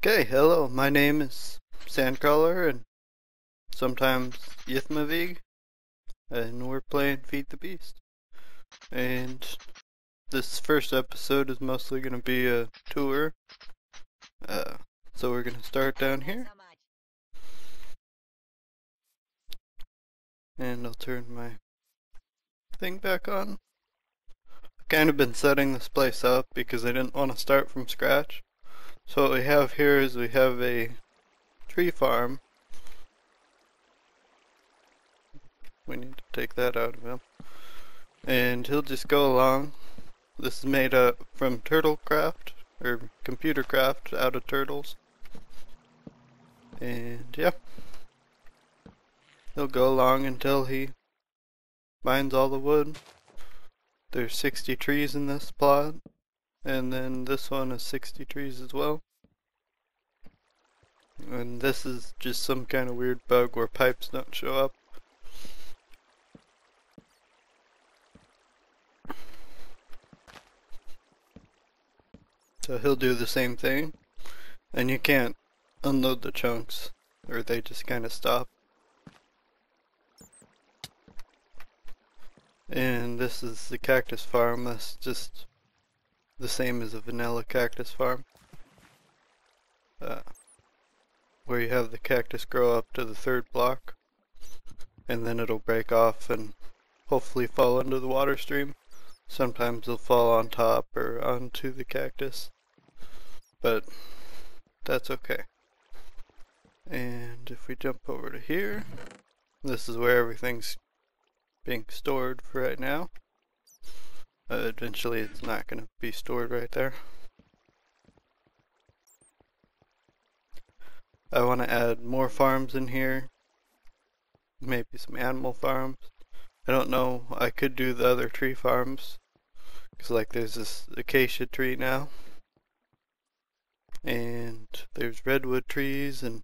Okay, hello, my name is Sandcrawler and sometimes Ythmevge, and we're playing Feed the Beast. And this first episode is mostly going to be a tour, so we're going to start down here. And I'll turn my thing back on. I've kind of been setting this place up because I didn't want to start from scratch. So what we have here is we have a tree farm. We need to take that out of him. And he'll just go along. This is made up from turtle craft, or computer craft out of turtles. And yeah. He'll go along until he finds all the wood. There's 60 trees in this plot. And then this one is 60 trees as well. And this is just some kind of weird bug where pipes don't show up. So he'll do the same thing. And you can't unload the chunks, or they just kind of stop. And this is the cactus farm. That's just the same as a vanilla cactus farm. Where you have the cactus grow up to the third block. And then it'll break off and hopefully fall into the water stream. Sometimes they'll fall on top or onto the cactus. But that's okay. And if we jump over to here, this is where everything's being stored for right now. Eventually it's not going to be stored right there. I want to add more farms in here. Maybe some animal farms. I don't know, I could do the other tree farms. Because like there's this acacia tree now. And there's redwood trees and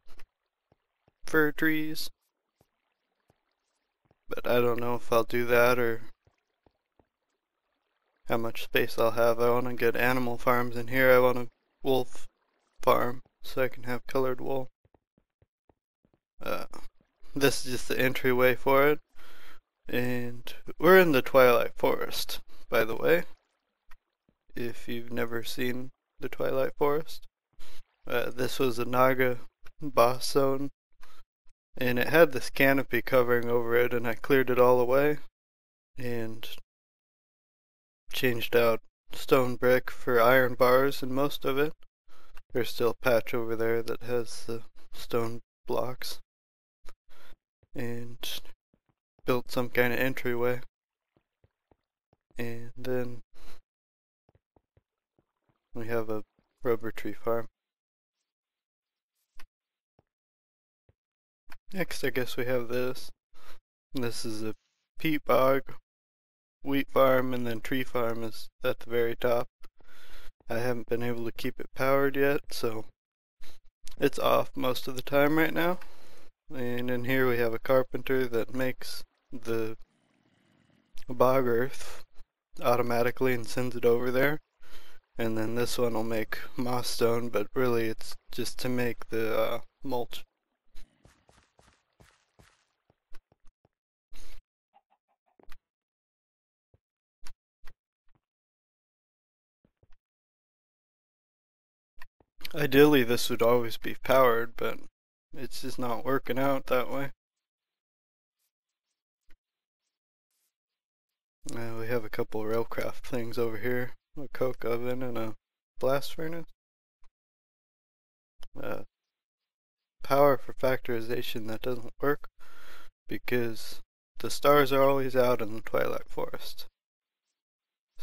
fir trees. But I don't know if I'll do that or how much space I'll have. I want to get animal farms in here. I want a wolf farm so I can have colored wool. This is just the entryway for it. And we're in the Twilight Forest, by the way. If you've never seen the Twilight Forest. This was a Naga boss zone. And it had this canopy covering over it, and I cleared it all away. And changed out stone brick for iron bars in most of it. There's still a patch over there that has the stone blocks. And built some kind of entryway. And then we have a rubber tree farm. Next, I guess we have this. This is a peat bog, wheat farm, and then tree farm is at the very top. I haven't been able to keep it powered yet, so it's off most of the time right now. And in here we have a carpenter that makes the bog earth automatically and sends it over there. And then this one will make moss stone, but really it's just to make the mulch. Ideally this would always be powered, but it's just not working out that way. We have a couple railcraft things over here. A coke oven and a blast furnace. Power for factorization, that doesn't work because the stars are always out in the Twilight Forest.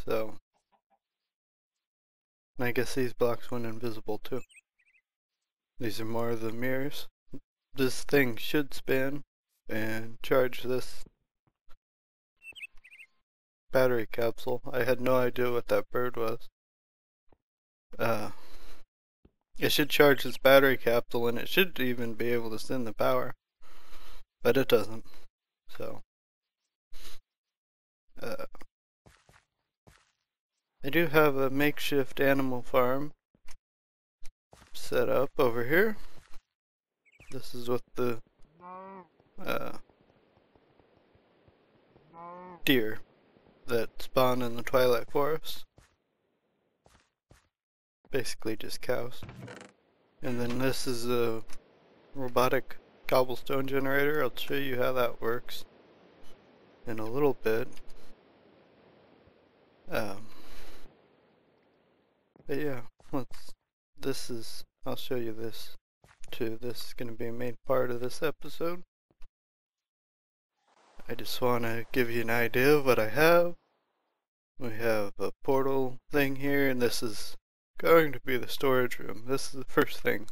So, I guess these blocks went invisible too. These are more of the mirrors. This thing should spin and charge this battery capsule. I had no idea what that bird was. It should charge this battery capsule and it should even be able to send the power. But it doesn't. So I do have a makeshift animal farm set up over here. This is what the deer that spawn in the Twilight Forest. Basically just cows. And then this is a robotic cobblestone generator. I'll show you how that works in a little bit. But yeah, I'll show you this too. This is going to be a main part of this episode. I just want to give you an idea of what I have. We have a portal thing here, and this is going to be the storage room. This is the first thing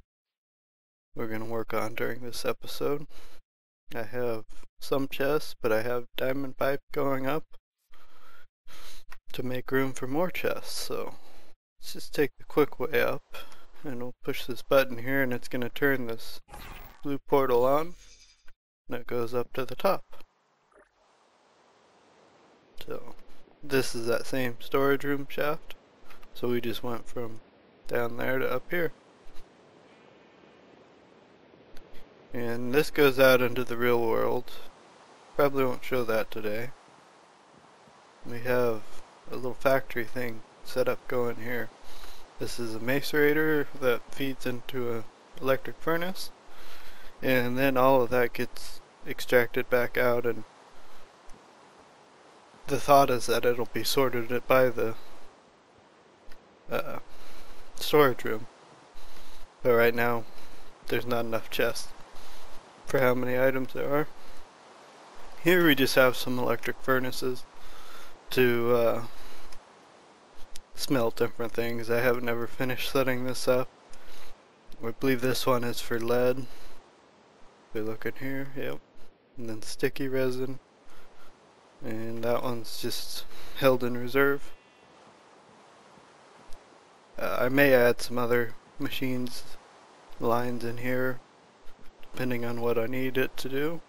we're going to work on during this episode. I have some chests, but I have diamond pipe going up to make room for more chests, so let's just take the quick way up, and we'll push this button here, and it's going to turn this blue portal on, and it goes up to the top. So this is that same storage room shaft, so we just went from down there to up here. And this goes out into the real world. Probably won't show that today. We have a little factory thing set up going here. This is a macerator that feeds into an electric furnace, and then all of that gets extracted back out, and the thought is that it'll be sorted by the storage room. But right now there's not enough chests for how many items there are. Here we just have some electric furnaces to smelt different things. I haven't ever finished setting this up. I believe this one is for lead. If we look in here, yep. And then sticky resin. And that one's just held in reserve. I may add some other machines lines in here depending on what I need it to do.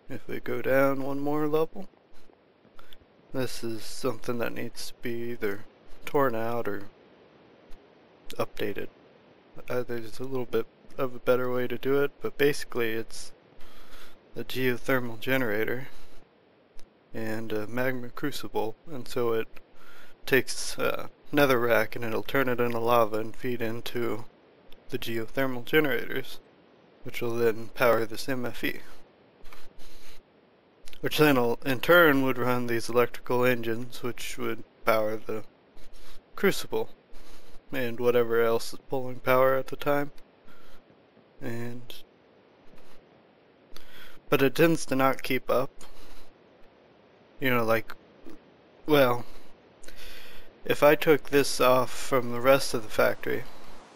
If we go down one more level, this is something that needs to be either torn out or updated. There's a little bit of a better way to do it, but basically it's a geothermal generator and a magma crucible, and so it takes netherrack and it'll turn it into lava and feed into the geothermal generators, which will then power this MFE, which then in turn would run these electrical engines, which would power the crucible and whatever else is pulling power at the time. But it tends to not keep up. You know, like, well, if I took this off from the rest of the factory,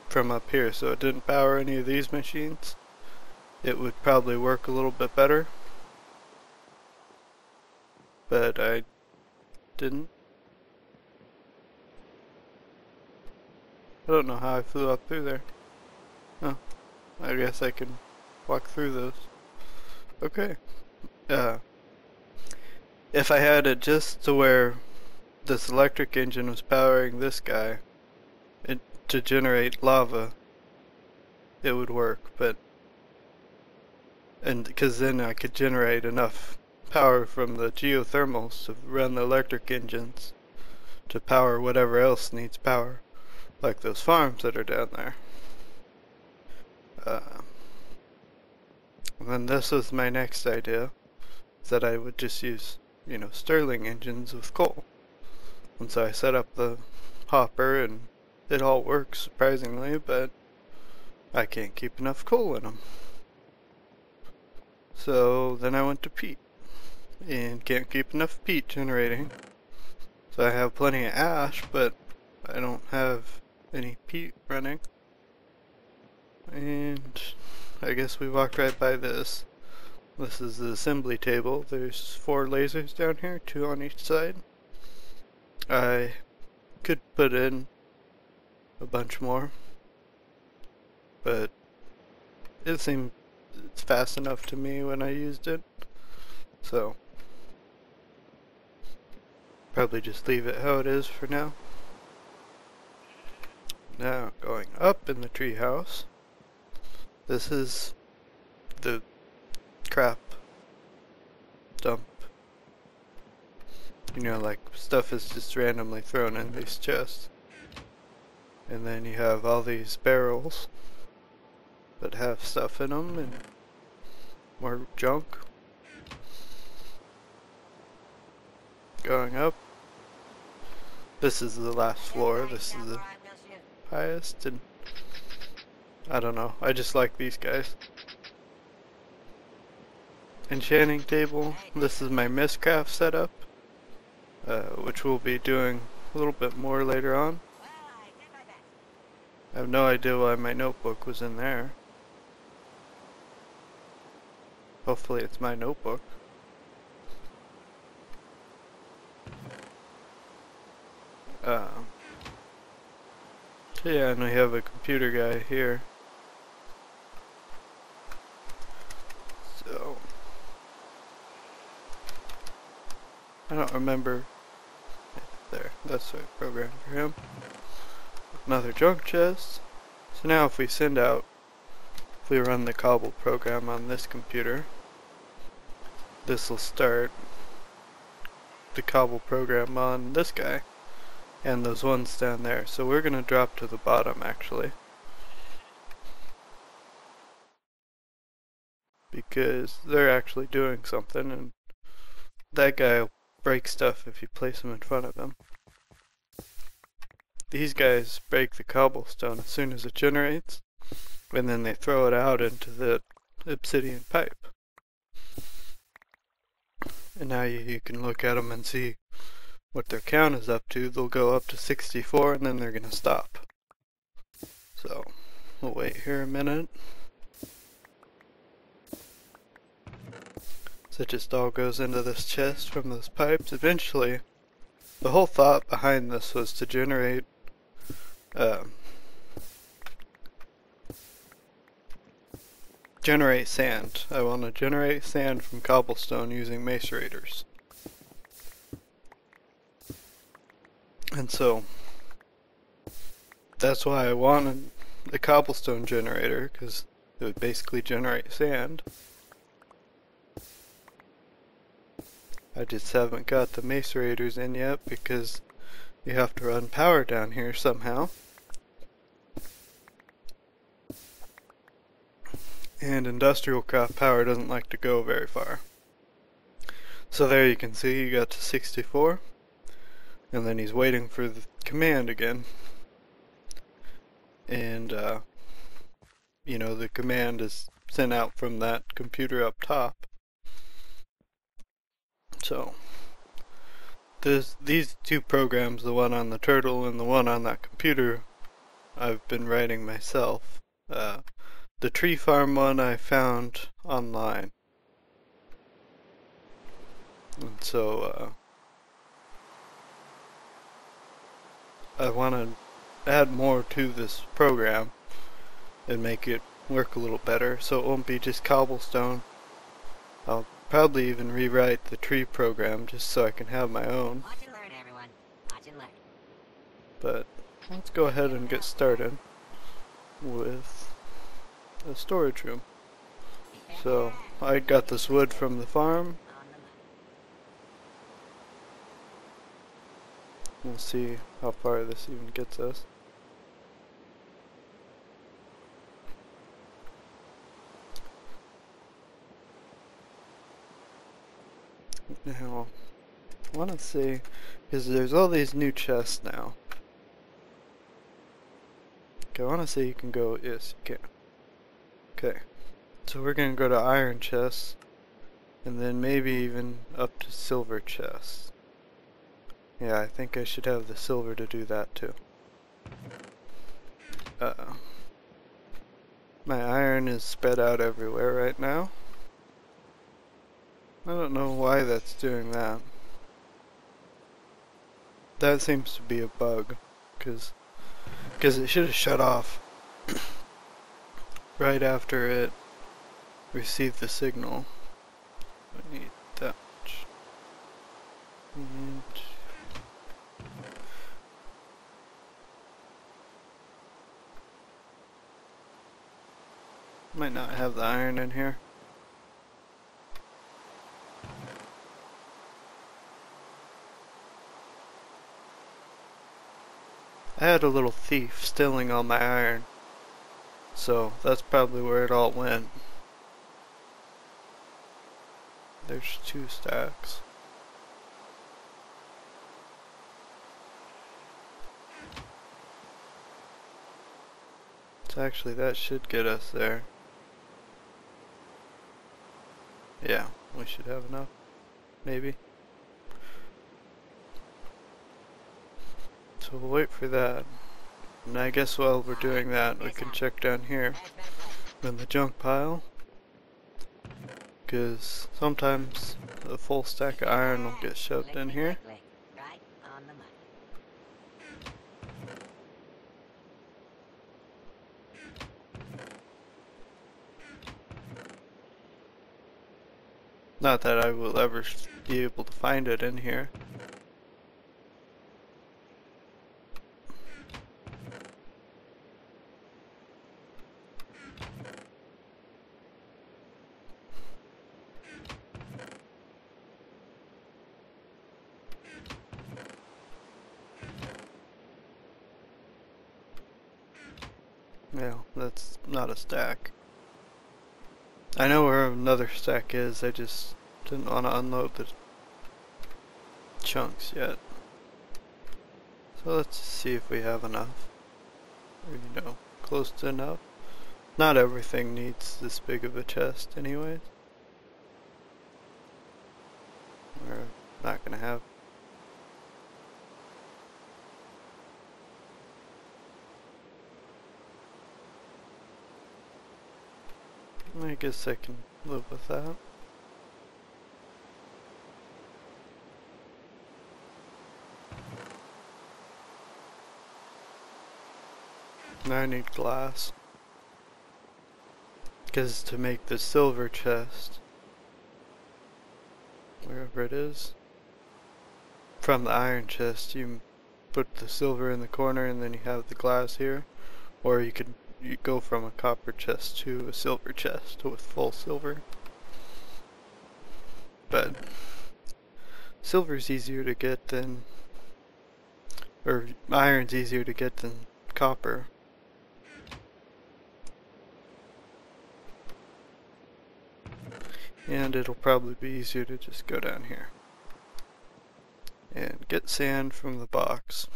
from up here, so it didn't power any of these machines, it would probably work a little bit better. But I didn't. I don't know how I flew up through there. Oh, I guess I can walk through those. Okay. If I had it just to where this electric engine was powering this guy to generate lava, it would work, because then I could generate enough power from the geothermals to run the electric engines to power whatever else needs power, like those farms that are down there. And then this was my next idea, is that I would just use, you know, Stirling engines with coal. And so I set up the hopper, and it all works surprisingly, but I can't keep enough coal in them. So then I went to peat, and can't keep enough peat generating. So I have plenty of ash, but I don't have any peat running. And I guess we walked right by this. This is the assembly table. There's 4 lasers down here, 2 on each side. I could put in a bunch more, but it seemed it's fast enough to me when I used it. So probably just leave it how it is for now. Now, going up in the treehouse, this is the crap dump. You know, like, stuff is just randomly thrown in these chests. And then you have all these barrels that have stuff in them and more junk. Going up. This is the last floor. This is the highest, and I don't know. I just like these guys. Enchanting table. This is my Mistcraft setup, which we'll be doing a little bit more later on. I have no idea why my notebook was in there. Hopefully it's my notebook. So yeah, and we have a computer guy here. So I don't remember. There, that's the program for him. Another junk chest. So now if we send out, if we run the cobble program on this computer, this will start the cobble program on this guy and those ones down there. So we're gonna drop to the bottom actually, because they're actually doing something, and that guy will break stuff if you place him in front of him. These guys break the cobblestone as soon as it generates, and then they throw it out into the obsidian pipe. And now you can look at them and see what their count is up to. They'll go up to 64 and then they're gonna stop. So we'll wait here a minute. So it just all goes into this chest from those pipes. Eventually, the whole thought behind this was to generate sand. I want to generate sand from cobblestone using macerators. And so that's why I wanted a cobblestone generator, because it would basically generate sand. I just haven't got the macerators in yet because you have to run power down here somehow. And industrial craft power doesn't like to go very far. So there you can see you got to 64. And then he's waiting for the command again. And, you know, the command is sent out from that computer up top. So, these two programs, the one on the turtle and the one on that computer, I've been writing myself. The tree farm one I found online. And so, I want to add more to this program and make it work a little better, so it won't be just cobblestone. I'll probably even rewrite the tree program just so I can have my own. Watch and learn, everyone. Watch and learn. But let's go ahead and get started with a storage room. So I got this wood from the farm. We'll see how far this even gets us. Now, I want to see, because there's all these new chests now. Okay, I want to say you can go, yes, you can. Okay, so we're going to go to iron chests, and then maybe even up to silver chests. Yeah, I think I should have the silver to do that too. My iron is spread out everywhere right now. I don't know why that's doing that. That seems to be a bug, because it should have shut off right after it received the signal. I need that much. And Might not have the iron in here. I had a little thief stealing all my iron, so that's probably where it all went. There's 2 stacks. So actually that should get us there. Yeah, we should have enough. Maybe. So we'll wait for that. And I guess while we're doing that, we can check down here in the junk pile. Because sometimes a full stack of iron will get shoved in here. Right on the money. Not that I will ever be able to find it in here. Yeah, that's not a stack. I know where another stack is, I just didn't want to unload the chunks yet. So let's see if we have enough. Or, you know, close to enough. Not everything needs this big of a chest anyways. We're not gonna have. I guess I can live with that. Now I need glass. Because to make the silver chest, wherever it is, from the iron chest you put the silver in the corner and then you have the glass here. Or you could go from a copper chest to a silver chest with full silver. But silver's easier to get than, or iron's easier to get than copper. And it'll probably be easier to just go down here and get sand from the box.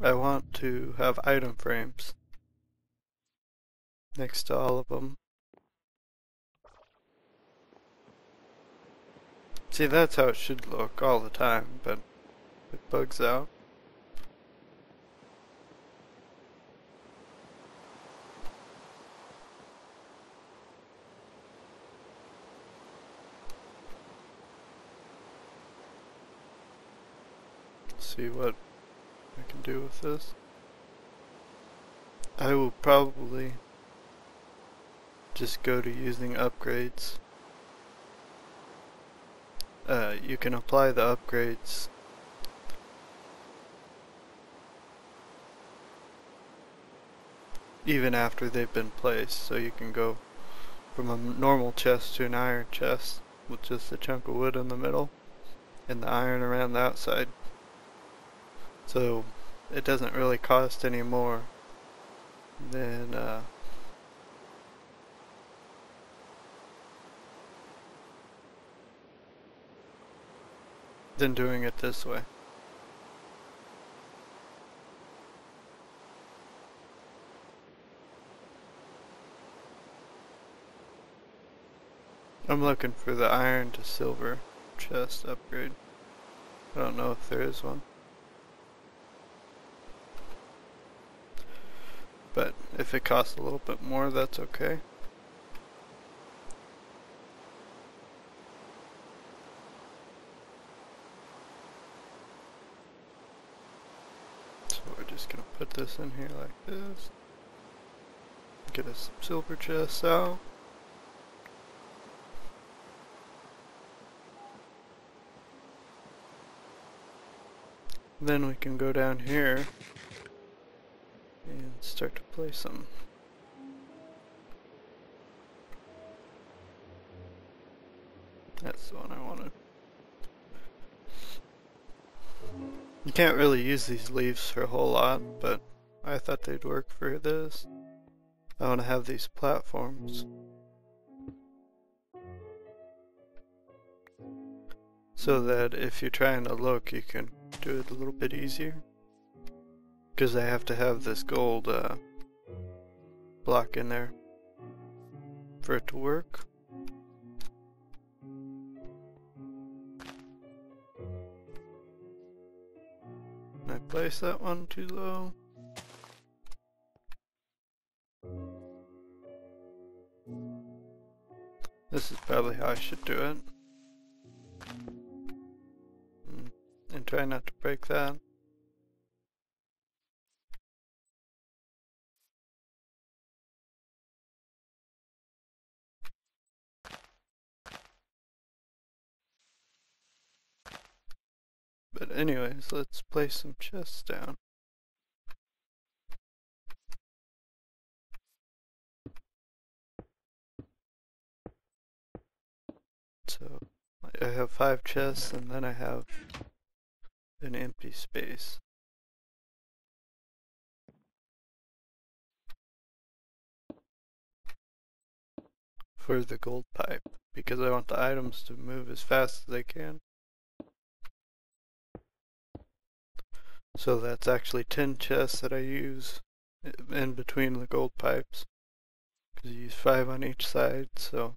I want to have item frames next to all of them. See, that's how it should look all the time, but it bugs out. Let's see what I can do with this. I will probably just go to using upgrades. You can apply the upgrades even after they've been placed, so you can go from a normal chest to an iron chest with just a chunk of wood in the middle and the iron around the outside. So it doesn't really cost any more than doing it this way. I'm looking for the iron to silver chest upgrade. I don't know if there is one. But if it costs a little bit more, that's okay. So we're just gonna put this in here like this. Get us some silver chests out. Then we can go down here and start to place them. That's the one I wanted. You can't really use these leaves for a whole lot, but I thought they'd work for this. I want to have these platforms so that if you're trying to look, you can do it a little bit easier. Because I have to have this gold block in there for it to work. I placed that one too low. This is probably how I should do it. And try not to break that. But anyways, let's place some chests down. So I have 5 chests and then I have an empty space. For the gold pipe, because I want the items to move as fast as they can. So that's actually 10 chests that I use in between the gold pipes, because you use 5 on each side, so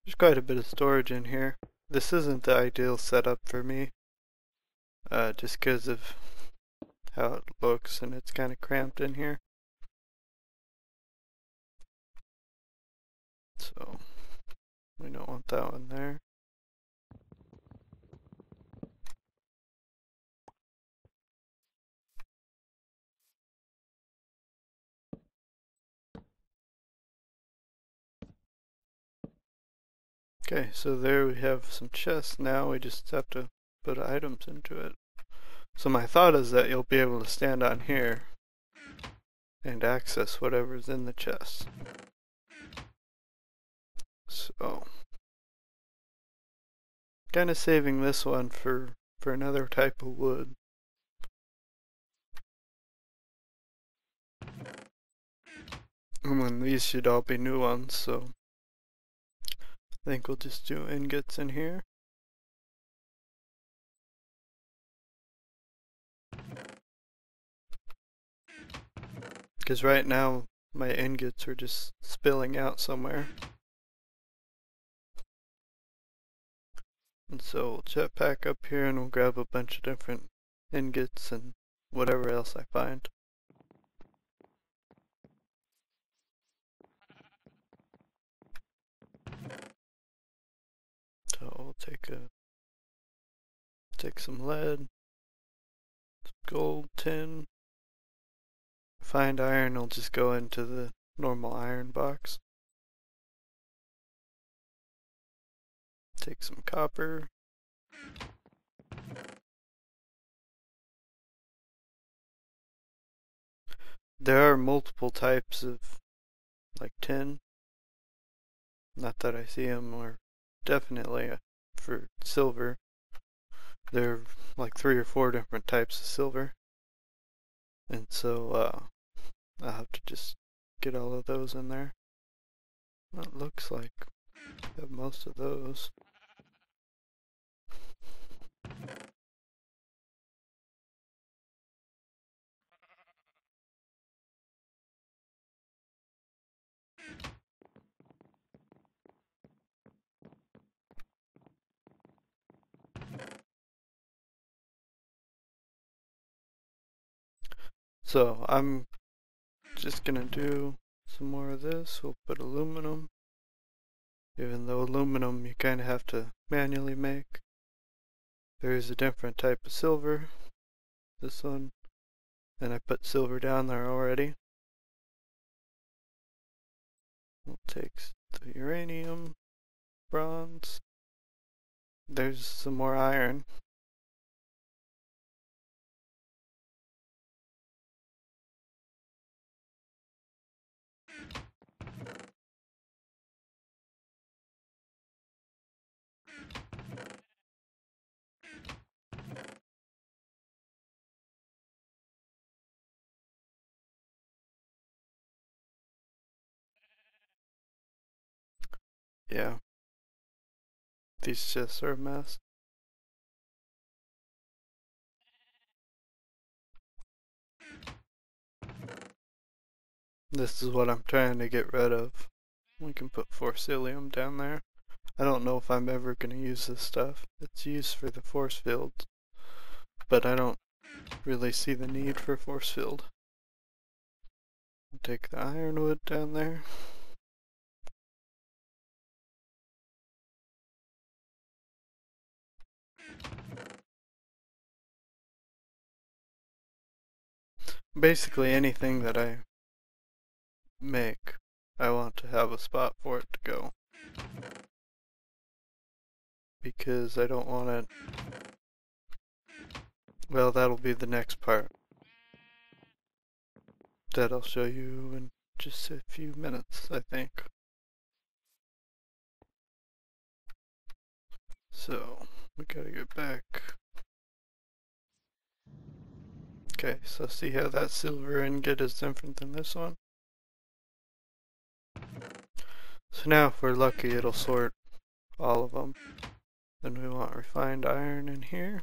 there's quite a bit of storage in here. This isn't the ideal setup for me, just because of how it looks, and it's kind of cramped in here. So we don't want that one there. Okay, so there we have some chests. Now we just have to put items into it. So my thought is that you'll be able to stand on here and access whatever's in the chest. So kind of saving this one for another type of wood. And then these should all be new ones, so I think we'll just do ingots in here. Because right now my ingots are just spilling out somewhere. And so we'll jetpack up here and we'll grab a bunch of different ingots and whatever else I find. So we'll take some lead, some gold, tin. Find iron, I'll just go into the normal iron box. Take some copper. There are multiple types of like tin. Not that I see them, or definitely for silver. There are like 3 or 4 different types of silver. And so I'll have to just get all of those in there. It looks like I have most of those. So I'm just gonna do some more of this. We'll put aluminum. Even though aluminum you kind of have to manually make. There is a different type of silver. This one. And I put silver down there already. We'll take the uranium, bronze. There's some more iron. Yeah. These chests are a mess. This is what I'm trying to get rid of. We can put forcilium down there. I don't know if I'm ever going to use this stuff. It's used for the force fields, but I don't really see the need for force field. Take the ironwood down there. Basically anything that I make, I want to have a spot for it to go. Because I don't want it... Well, that'll be the next part. That I'll show you in just a few minutes, I think. So, we gotta get back. Okay, so see how that silver ingot is different than this one? So now if we're lucky it'll sort all of them. Then we want refined iron in here.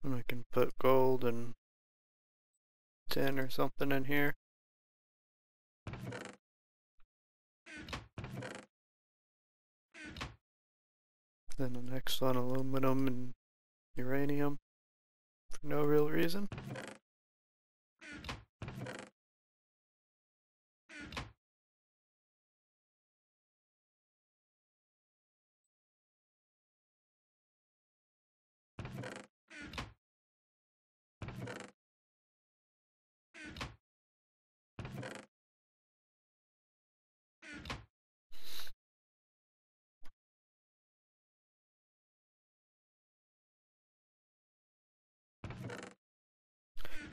And we can put gold and tin or something in here. Then the next one, aluminum and uranium for no real reason.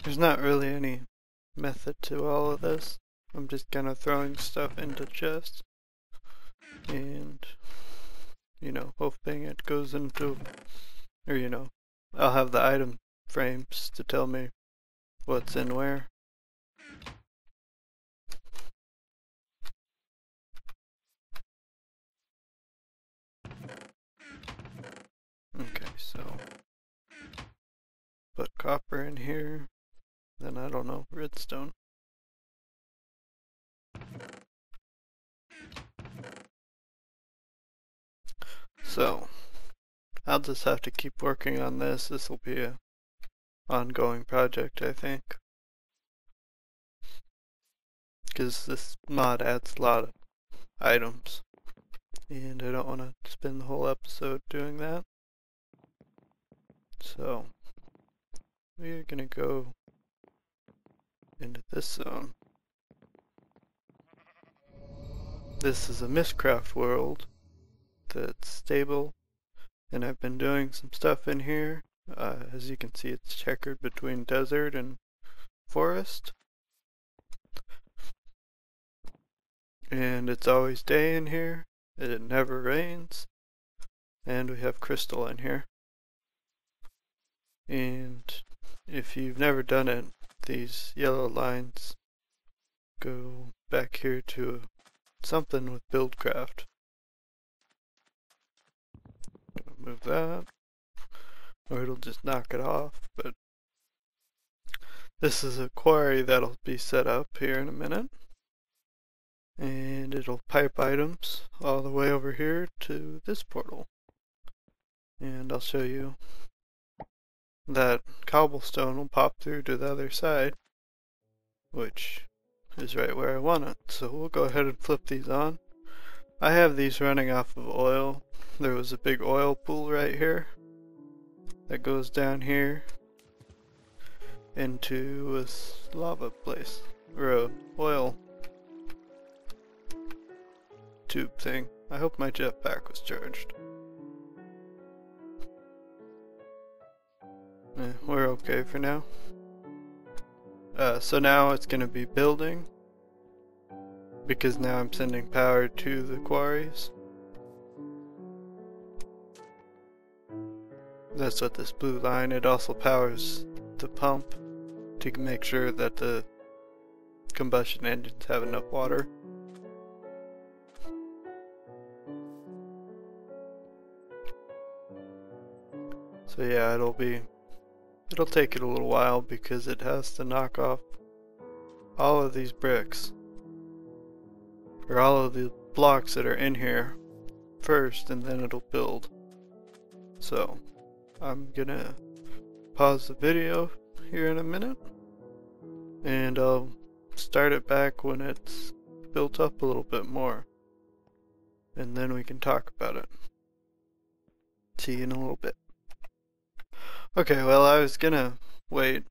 There's not really any method to all of this. I'm just kind of throwing stuff into chests and, you know, hoping it goes into, or you know, I'll have the item frames to tell me what's in where. Okay, so put copper in here, then I don't know, redstone. So, I'll just have to keep working on this. This will be a ongoing project, I think. Because this mod adds a lot of items. And I don't want to spend the whole episode doing that. So, we're gonna go into this zone. This is a Mistcraft world that's stable, and I've been doing some stuff in here. As you can see, it's checkered between desert and forest. And it's always day in here. It never rains. And we have crystal in here. And if you've never done it, these yellow lines go back here to something with Buildcraft. Move that, or it'll just knock it off, but this is a quarry that'll be set up here in a minute. And it'll pipe items all the way over here to this portal. And I'll show you that cobblestone will pop through to the other side, which is right where I want it. So we'll go ahead and flip these on. I have these running off of oil. There was a big oil pool right here that goes down here into this lava place, or a oil tube thing. I hope my jetpack was charged. We're okay for now. So now it's gonna be building, because now I'm sending power to the quarries. That's what this blue line, it also powers the pump to make sure that the combustion engines have enough water. So yeah, it'll take it a little while because it has to knock off all of these bricks, or all of the blocks that are in here first, and then it'll build. So I'm gonna pause the video here in a minute, and I'll start it back when it's built up a little bit more, and then we can talk about it. See you in a little bit. Okay, well, I was gonna wait,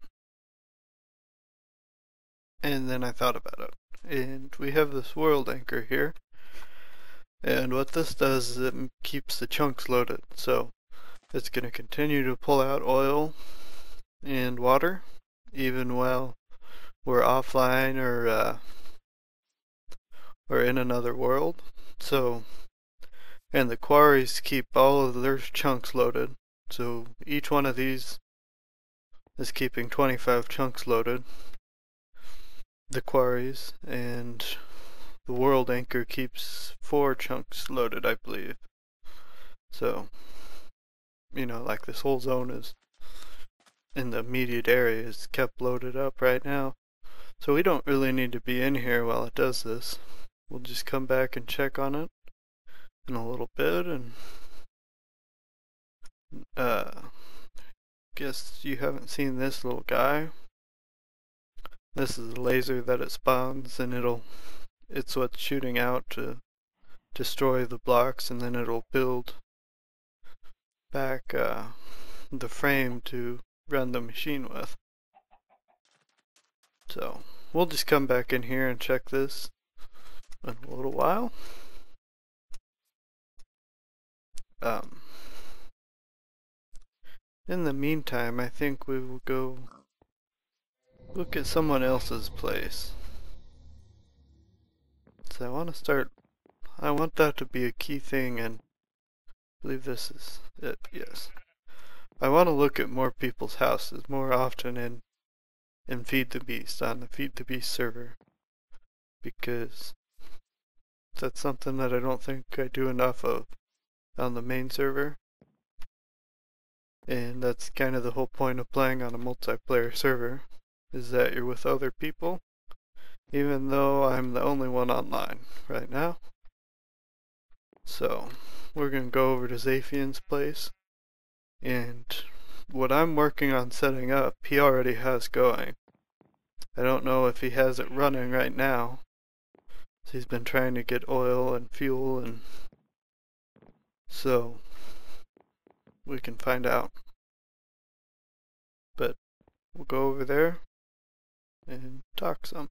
and then I thought about it. And we have this world anchor here, and what this does is it keeps the chunks loaded. So it's gonna continue to pull out oil and water, even while we're offline or in another world. So, and the quarries keep all of their chunks loaded. So each one of these is keeping 25 chunks loaded, the quarries, and the world anchor keeps 4 chunks loaded, I believe. So, you know, like this whole zone is in the immediate area is kept loaded up right now. So we don't really need to be in here while it does this. We'll just come back and check on it in a little bit, and guess you haven't seen this little guy. This is a laser that it spawns, and it's what's shooting out to destroy the blocks, and then it'll build back the frame to run the machine with. So we'll just come back in here and check this in a little while. In the meantime, I think we will go look at someone else's place. So I want that to be a key thing, and I believe this is it, yes. I want to look at more people's houses more often in Feed the Beast, on the Feed the Beast server, because that's something that I don't think I do enough of on the main server. And that's kind of the whole point of playing on a multiplayer server, is that you're with other people, even though I'm the only one online right now. So we're gonna go over to Xaphians' place, and what I'm working on setting up, he already has going. I don't know if he has it running right now. So he's been trying to get oil and fuel, and so we can find out. But we'll go over there and talk some.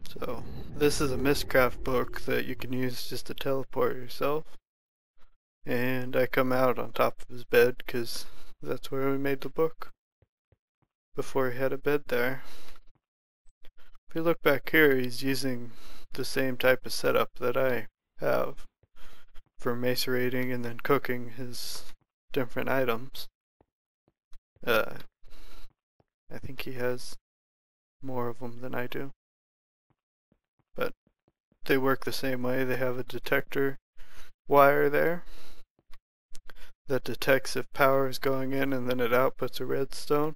So this is a Mistcraft book that you can use just to teleport yourself. And I come out on top of his bed because that's where we made the book, before he had a bed there. If you look back here, he's using the same type of setup that I have for macerating and then cooking his different items. I think he has more of them than I do, but they work the same way. They have a detector wire there that detects if power is going in, and then it outputs a redstone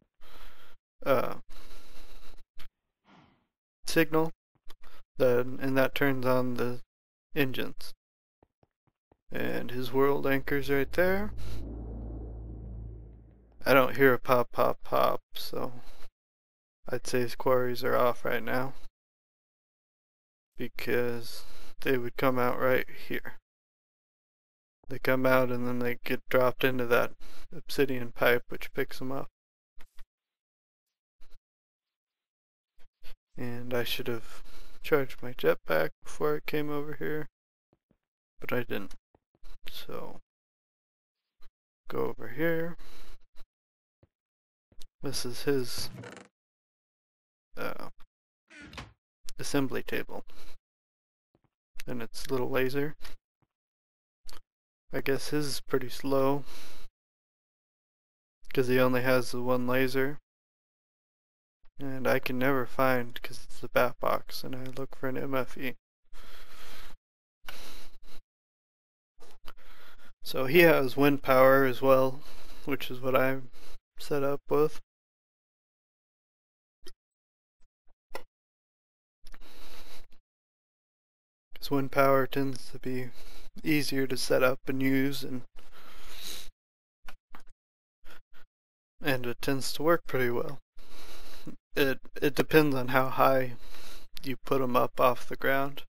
signal, and that turns on the engines. And his world anchor's right there. I don't hear a pop pop pop, so I'd say his quarries are off right now, because they would come out right here. They come out and then they get dropped into that obsidian pipe, which picks them up. And I should have charged my jetpack before I came over here, but I didn't. So go over here. This is his assembly table, and its little laser. I guess his is pretty slow because he only has the one laser, and I can never find, because it's the bat box, and I look for an MFE. So he has wind power as well, which is what I'm set up with. Because wind power tends to be easier to set up and use, and it tends to work pretty well. It depends on how high you put them up off the ground.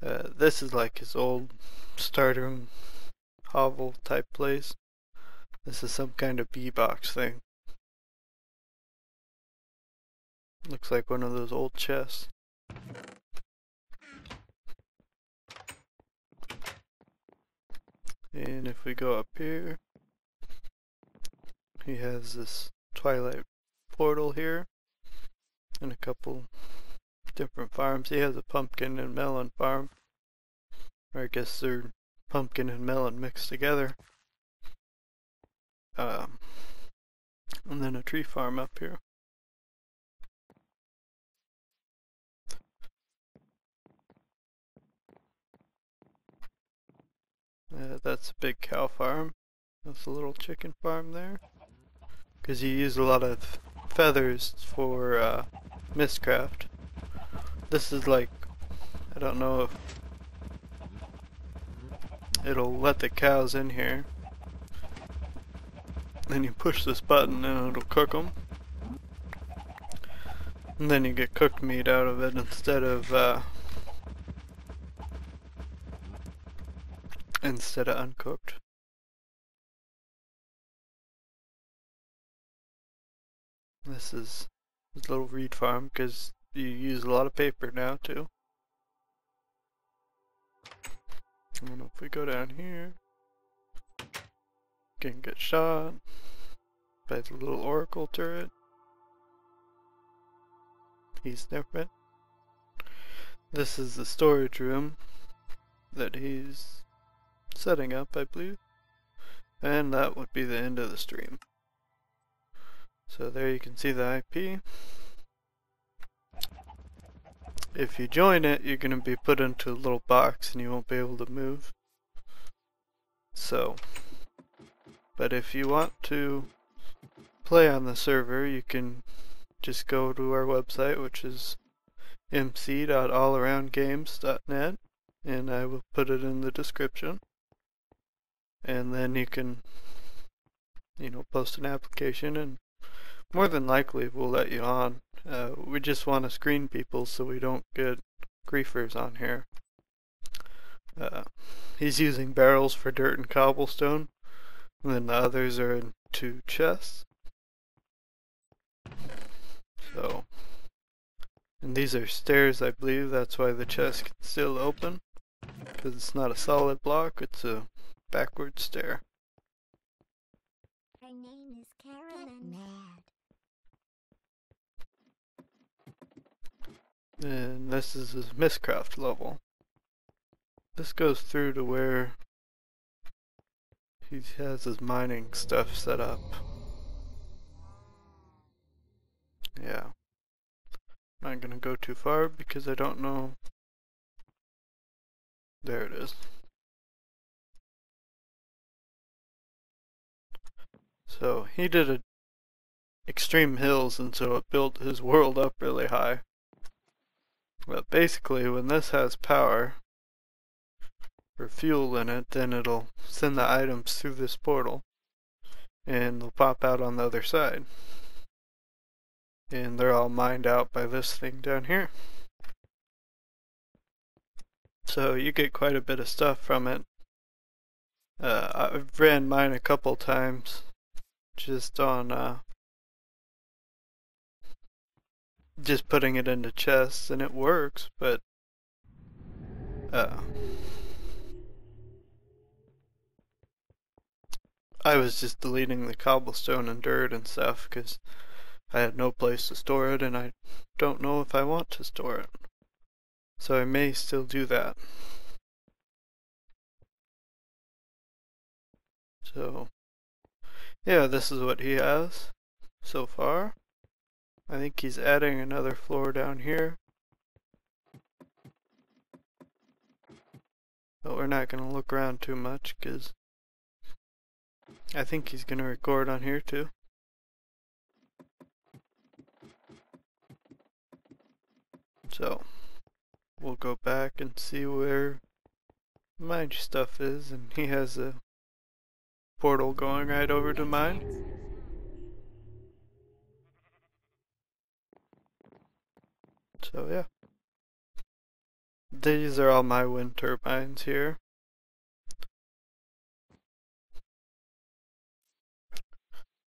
This is like his old starter hovel type place. This is some kind of bee box thing. Looks like one of those old chests. And if we go up here, he has this twilight portal here and a couple different farms. He has a pumpkin and melon farm, or I guess they're pumpkin and melon mixed together. And then a tree farm up here. That's a big cow farm. That's a little chicken farm there. Because you use a lot of feathers for Mistcraft. This is like, I don't know if it'll let the cows in here. Then you push this button and it'll cook them. And then you get cooked meat out of it instead of uncooked. This is a little reed farm because you use a lot of paper now too. And if we go down here, can get shot by the little oracle turret. He's different. This is the storage room that he's setting up, I believe. And that would be the end of the stream. So there you can see the IP. If you join it, you're going to be put into a little box and you won't be able to move. So, but if you want to play on the server, you can just go to our website, which is mc.allaroundgames.net, and I will put it in the description. And then you can, post an application, and more than likely we'll let you on. We just want to screen people so we don't get griefers on here. He's using barrels for dirt and cobblestone, and then the others are in 2 chests. So, and these are stairs, I believe. That's why the chest can still open, because it's not a solid block, it's a backward stair. Her name is Carolyn. Mad. And this is his Mistcraft level. This goes through to where he has his mining stuff set up. Yeah. I'm not gonna go too far because I don't know. There it is. So he did a extreme hills, and so it built his world up really high. But basically, when this has power or fuel in it, then it'll send the items through this portal and they'll pop out on the other side. And they're all mined out by this thing down here. So you get quite a bit of stuff from it. I've ran mine a couple times just on just putting it into chests, and it works, but I was just deleting the cobblestone and dirt and stuff because I had no place to store it, and I don't know if I want to store it. So I may still do that. So, yeah, this is what he has so far. I think he's adding another floor down here. But we're not going to look around too much because I think he's going to record on here too. So we'll go back and see where mine stuff is, and he has a portal going right over to mine. So yeah. These are all my wind turbines here.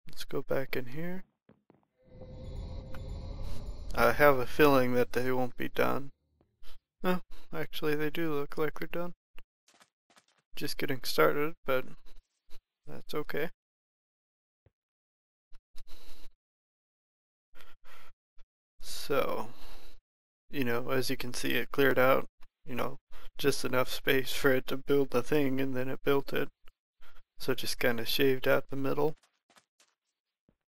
Let's go back in here. I have a feeling that they won't be done. Oh, actually they do look like they're done. Just getting started, but that's okay. So, you know, as you can see, it cleared out, you know, just enough space for it to build the thing, and then it built it. So just kind of shaved out the middle.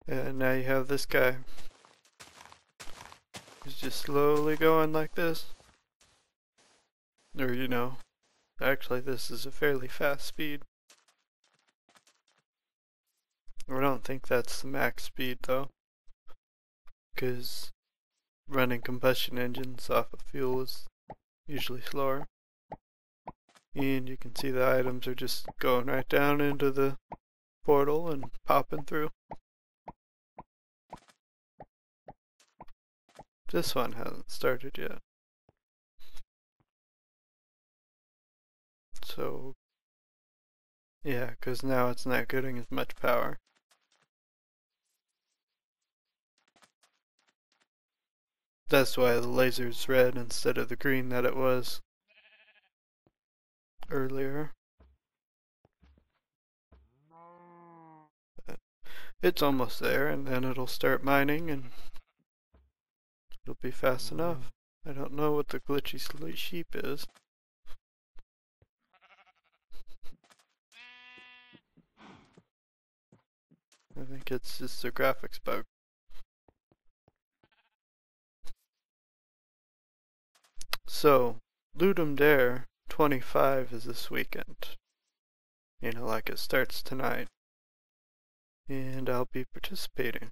And now you have this guy. He's just slowly going like this. Or, you know, actually this is a fairly fast speed. I don't think that's the max speed though, because running combustion engines off of fuel is usually slower. And you can see the items are just going right down into the portal and popping through. This one hasn't started yet. So, yeah, because now it's not getting as much power. That's why the laser's red instead of the green that it was earlier. But it's almost there, and then it'll start mining and it'll be fast enough. I don't know what the glitchy sheep is. I think it's just a graphics bug. So, Ludum Dare 25 is this weekend. You know, like it starts tonight. And I'll be participating.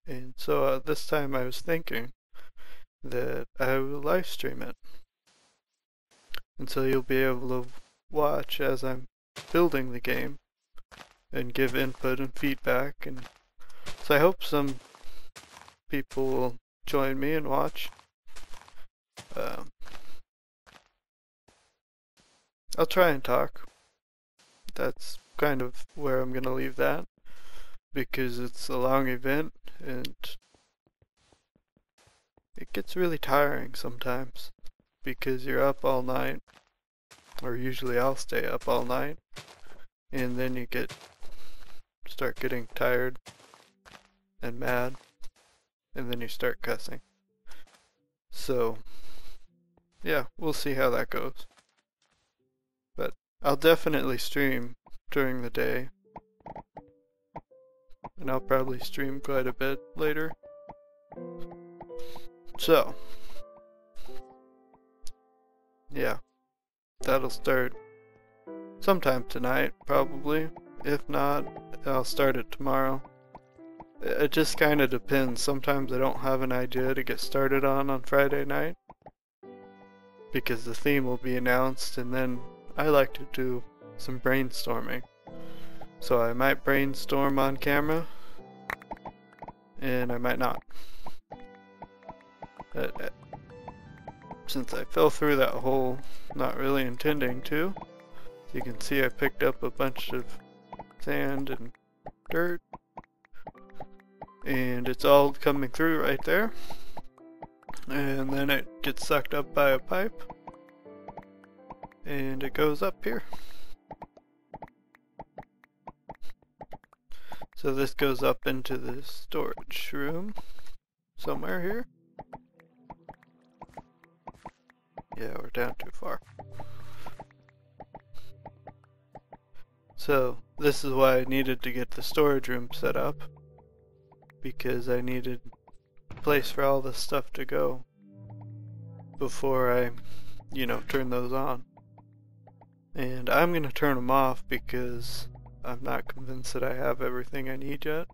And so this time I was thinking that I will live stream it. And so you'll be able to watch as I'm building the game and give input and feedback. And so I hope some people will join me and watch. I'll try and talk. That's kind of where I'm gonna leave that, because it's a long event and it gets really tiring sometimes because you're up all night, or usually I'll stay up all night, and then you start getting tired and mad, and then you start cussing. So yeah, we'll see how that goes. But I'll definitely stream during the day, and I'll probably stream quite a bit later. So yeah, that'll start sometime tonight probably. If not, I'll start it tomorrow. It just kind of depends. Sometimes I don't have an idea to get started on Friday night, because the theme will be announced, and then I like to do some brainstorming. So I might brainstorm on camera, and I might not. Since I fell through that hole, not really intending to, you can see I picked up a bunch of sand and dirt, and it's all coming through right there, and then it gets sucked up by a pipe, and it goes up here. So this goes up into the storage room somewhere here. Yeah, we're down too far. So this is why I needed to get the storage room set up, because I needed place for all this stuff to go before I, turn those on. And I'm gonna turn them off because I'm not convinced that I have everything I need yet.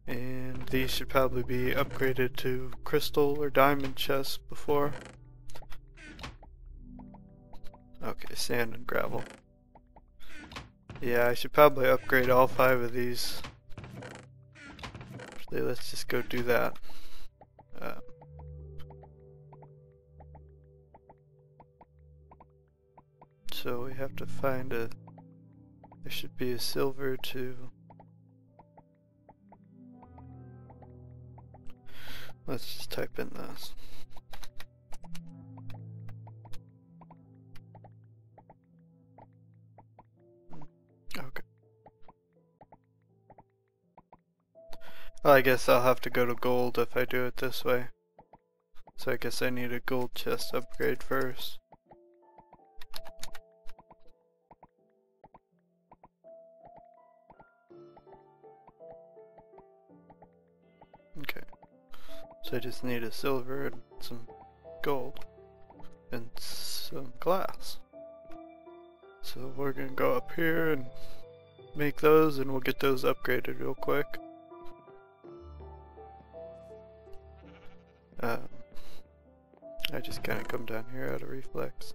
And these should probably be upgraded to crystal or diamond chests before. Okay, sand and gravel. Yeah, I should probably upgrade all 5 of these. Actually, let's just go do that. So we have to find there should be a silver too. Let's just type in this. Okay. Well, I guess I'll have to go to gold if I do it this way. So I guess I need a gold chest upgrade first. Okay. So I just need a silver and some gold and some glass. So we're gonna go up here and make those, and we'll get those upgraded real quick. I just kind of come down here out of reflex.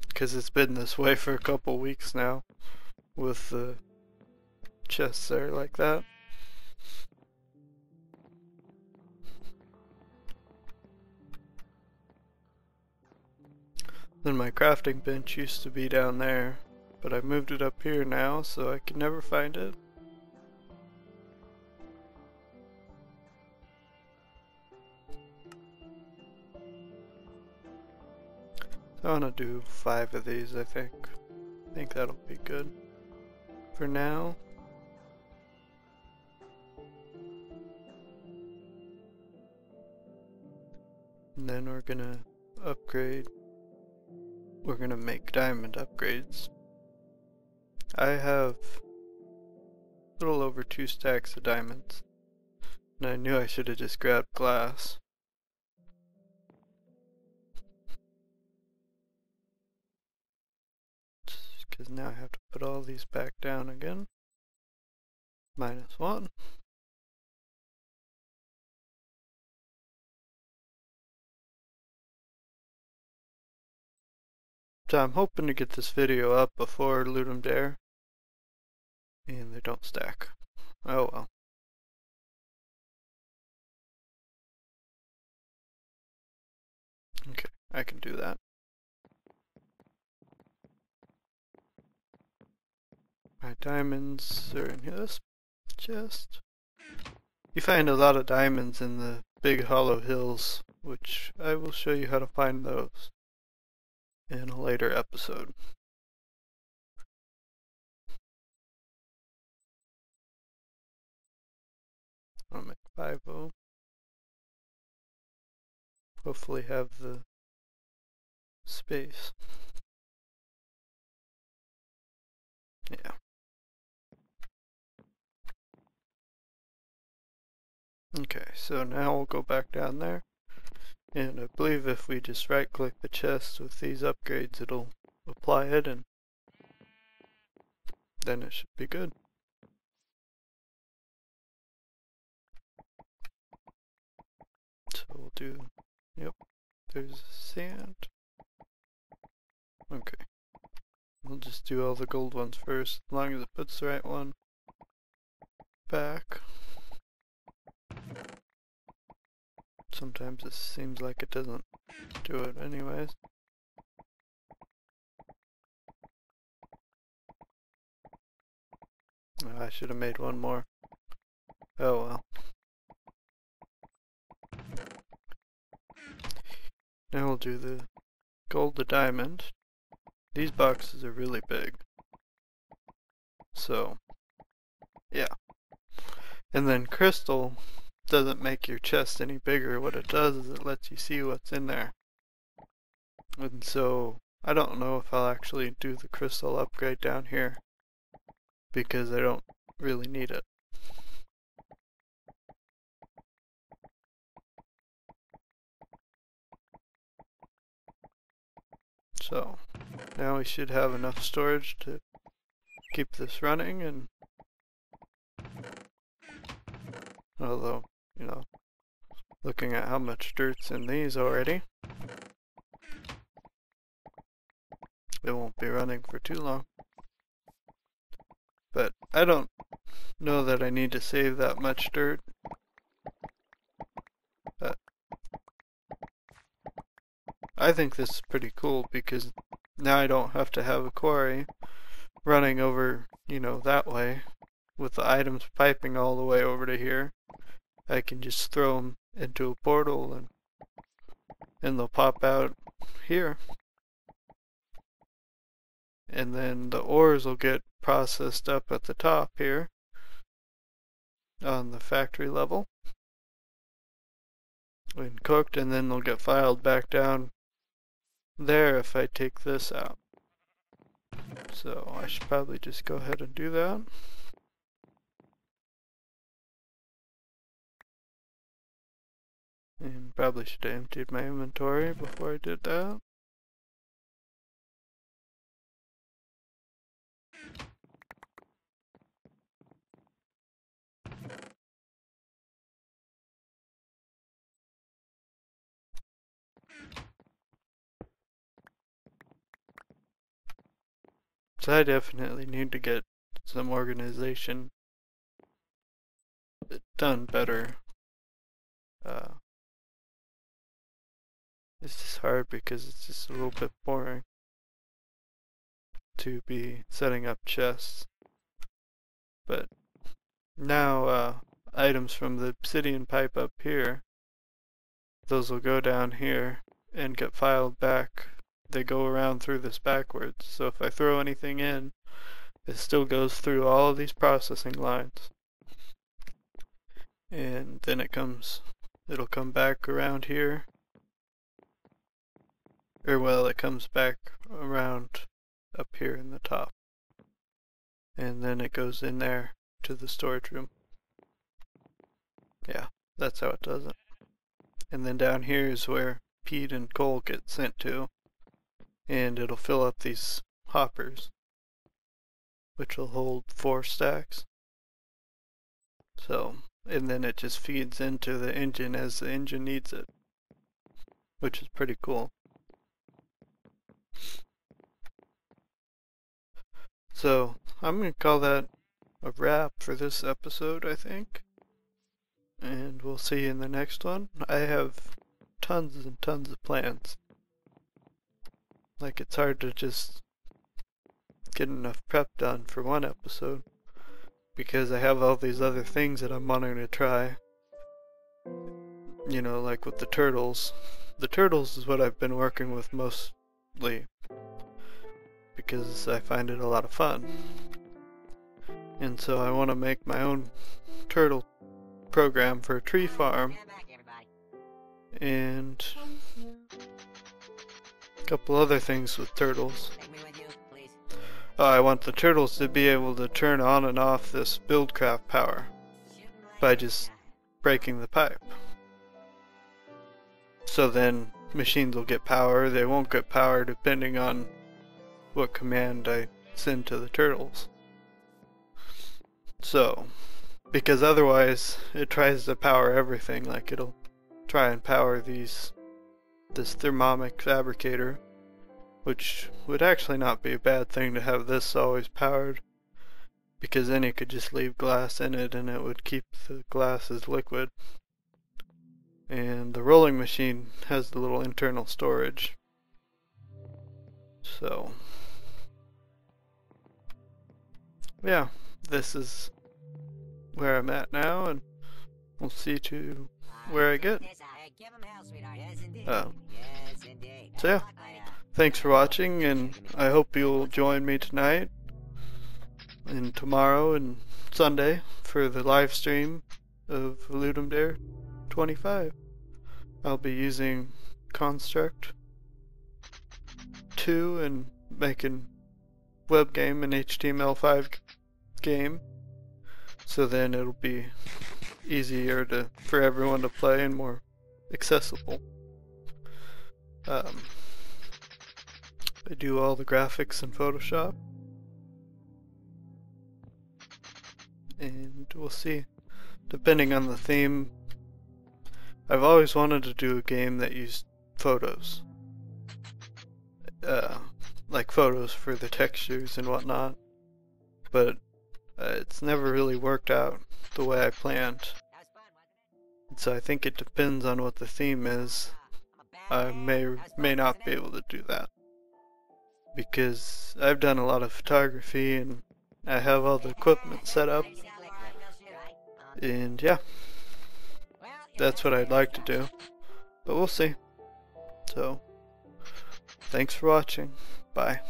Because it's been this way for a couple weeks now with the chests there like that. Then my crafting bench used to be down there, but I moved it up here now so I can never find it. I want to do 5 of these, I think. I think that'll be good for now. And then we're gonna upgrade. We're gonna make diamond upgrades. I have a little over 2 stacks of diamonds. And I knew I should have just grabbed glass. Because now I have to put all these back down again. -1. So I'm hoping to get this video up before Loot 'em Dare. And they don't stack. Oh well. Okay, I can do that. My diamonds are in this chest. You find a lot of diamonds in the big hollow hills, which I will show you how to find those in a later episode. I'll make 5 of them. Hopefully have the space. Yeah. Okay, so now we'll go back down there. And I believe if we just right click the chest with these upgrades, it'll apply it, and then it should be good. So we'll do, yep, there's sand. Okay. We'll just do all the gold ones first, as long as it puts the right one back. Sometimes it seems like it doesn't do it anyways. Oh, I should have made one more. Oh well. Now we'll do the gold to diamond. These boxes are really big. So, yeah. And then crystal doesn't make your chest any bigger. What it does is it lets you see what's in there. And so, I don't know if I'll actually do the crystal upgrade down here, because I don't really need it. So now we should have enough storage to keep this running, and although, you know, looking at how much dirt's in these already, it won't be running for too long. But I don't know that I need to save that much dirt. But I think this is pretty cool because now I don't have to have a quarry running over, you know, that way with the items piping all the way over to here. I can just throw them into a portal and they'll pop out here. And then the ores will get processed up at the top here on the factory level and cooked, and then they'll get filed back down there if I take this out. So I should probably just go ahead and do that. And probably should have emptied my inventory before I did that. So I definitely need to get some organization done better. It's just hard because it's just a little bit boring to be setting up chests. But now items from the obsidian pipe up here, those will go down here and get filed back. They go around through this backwards. So if I throw anything in, it still goes through all of these processing lines. And then it'll come back around here. Or well, it comes back around up here in the top. And then it goes in there to the storage room. Yeah, that's how it does it. And then down here is where peat and coal get sent to. And it'll fill up these hoppers, which will hold 4 stacks. So, and then it just feeds into the engine as the engine needs it, which is pretty cool. So, I'm going to call that a wrap for this episode, I think. And we'll see you in the next one. I have tons and tons of plans. Like, it's hard to just get enough prep done for one episode, because I have all these other things that I'm wanting to try. You know, like with the turtles. The turtles is what I've been working with mostly, because I find it a lot of fun. And so I want to make my own turtle program for a tree farm. And a couple other things with turtles. I want the turtles to be able to turn on and off this buildcraft power by just breaking the pipe. So then machines will get power. They won't get power depending on what command I send to the turtles. So, because otherwise it tries to power everything, like it'll try and power this thermomic fabricator, which would actually not be a bad thing to have this always powered, because then you could just leave glass in it and it would keep the glass as liquid. And the rolling machine has the little internal storage. So, yeah, this is where I'm at now, and we'll see to where I get. So yeah, thanks for watching, and I hope you'll join me tonight and tomorrow and Sunday for the live stream of Ludum Dare 25. I'll be using Construct 2 and making web game and HTML5 game, so then it'll be easier for everyone to play and more accessible. I do all the graphics in Photoshop, and we'll see. Depending on the theme, I've always wanted to do a game that used photos. Like photos for the textures and whatnot. But it's never really worked out the way I planned. So I think it depends on what the theme is. I may or may not be able to do that. Because I've done a lot of photography and I have all the equipment set up. And yeah, that's what I'd like to do. But we'll see. So, thanks for watching. Bye.